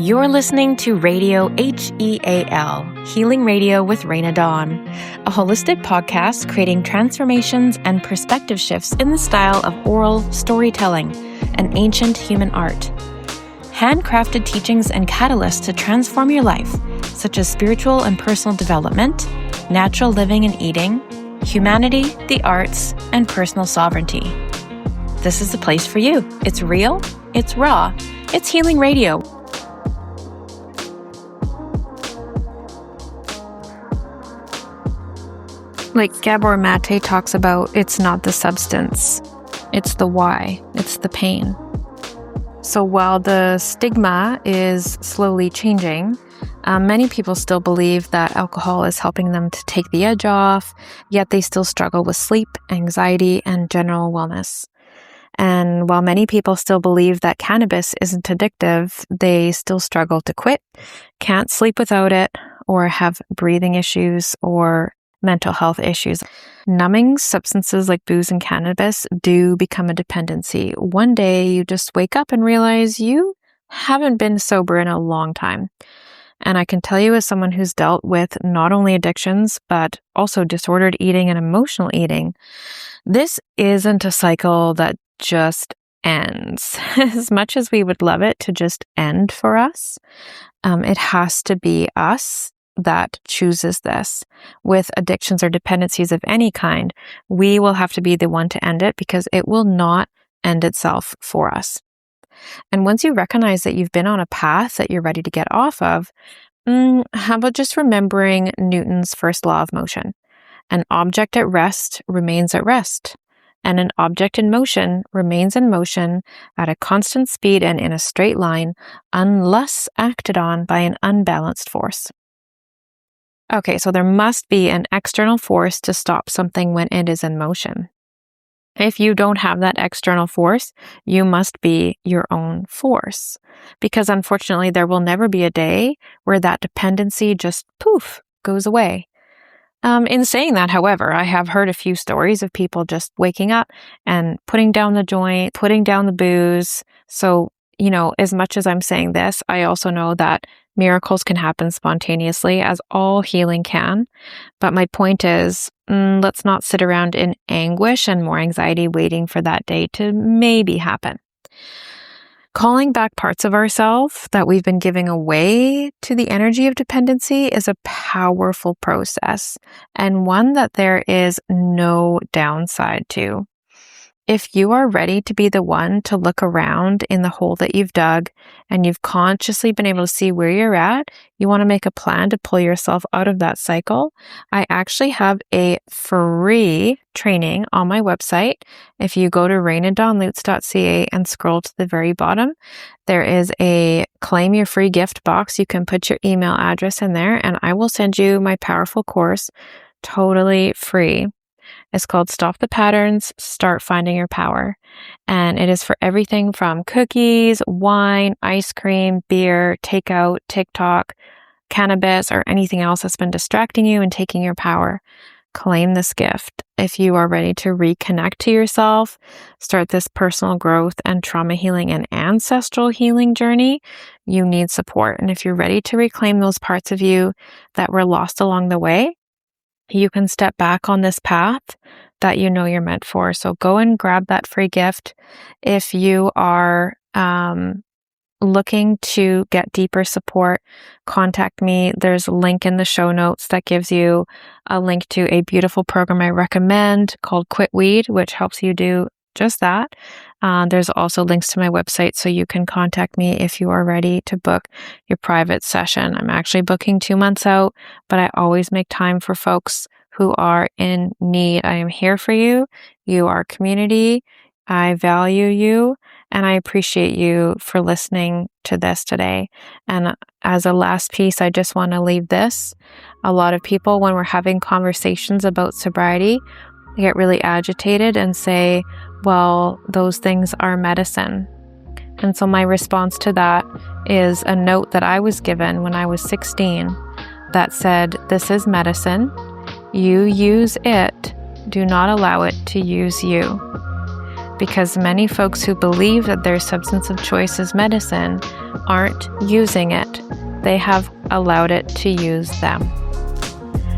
You're listening to Radio HEAL, Healing Radio with Raina Dawn, a holistic podcast creating transformations and perspective shifts in the style of oral storytelling, an ancient human art. Handcrafted teachings and catalysts to transform your life, such as spiritual and personal development, natural living and eating, humanity, the arts, and personal sovereignty. This is the place for you. It's real, it's raw, it's healing radio. Like Gabor Maté talks about, it's not the substance, it's the why, it's the pain. So while the stigma is slowly changing, many people still believe that alcohol is helping them to take the edge off, yet they still struggle with sleep, anxiety, and general wellness. And while many people still believe that cannabis isn't addictive, they still struggle to quit, can't sleep without it, or have breathing issues or mental health issues. Numbing substances like booze and cannabis do become a dependency. One day you just wake up and realize you haven't been sober in a long time. And I can tell you, as someone who's dealt with not only addictions, but also disordered eating and emotional eating, this isn't a cycle that just ends. As much as we would love it to just end for us, it has to be us that chooses this. With addictions or dependencies of any kind, we will have to be the one to end it because it will not end itself for us. And once you recognize that you've been on a path that you're ready to get off of, how about just remembering Newton's first law of motion? An object at rest remains at rest, and an object in motion remains in motion at a constant speed and in a straight line unless acted on by an unbalanced force. Okay, so there must be an external force to stop something when it is in motion. If you don't have that external force, you must be your own force. Because unfortunately, there will never be a day where that dependency just poof, goes away. In saying that, however, I have heard a few stories of people just waking up and putting down the joint, putting down the booze. So, as much as I'm saying this, I also know that miracles can happen spontaneously, as all healing can. But my point is, let's not sit around in anguish and more anxiety waiting for that day to maybe happen. Calling back parts of ourselves that we've been giving away to the energy of dependency is a powerful process, and one that there is no downside to. If you are ready to be the one to look around in the hole that you've dug and you've consciously been able to see where you're at, you want to make a plan to pull yourself out of that cycle, I actually have a free training on my website. If you go to rainadawnlutz.ca and scroll to the very bottom, there is a claim your free gift box. You can put your email address in there and I will send you my powerful course totally free. It's called Stop the Patterns, Start Finding Your Power. And it is for everything from cookies, wine, ice cream, beer, takeout, TikTok, cannabis, or anything else that's been distracting you and taking your power. Claim this gift. If you are ready to reconnect to yourself, start this personal growth and trauma healing and ancestral healing journey, you need support. And if you're ready to reclaim those parts of you that were lost along the way, you can step back on this path that you know you're meant for. So go and grab that free gift. If you are looking to get deeper support, contact me. There's a link in the show notes that gives you a link to a beautiful program I recommend called Quit Weed, which helps you do just that. There's also links to my website, so you can contact me if you are ready to book your private session. I'm actually booking 2 months out, but I always make time for folks who are in need. I am here for you. You are community. I value you, and I appreciate you for listening to this today. And as a last piece, I just want to leave this. A lot of people, when we're having conversations about sobriety, they get really agitated and say, well, those things are medicine. And so my response to that is a note that I was given when I was 16 that said, this is medicine. You use it. Do not allow it to use you. because many folks who believe that their substance of choice is medicine aren't using it. They have allowed it to use them.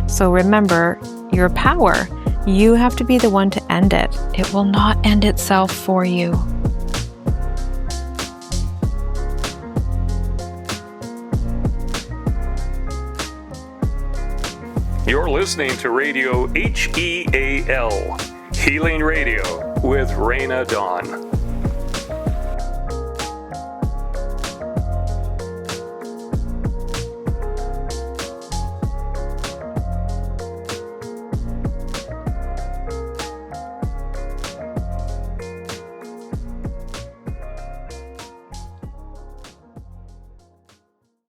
So remember, your power, you have to be the one to end it. It will not end itself for you. You're listening to Radio HEAL, Healing Radio with Raina Dawn.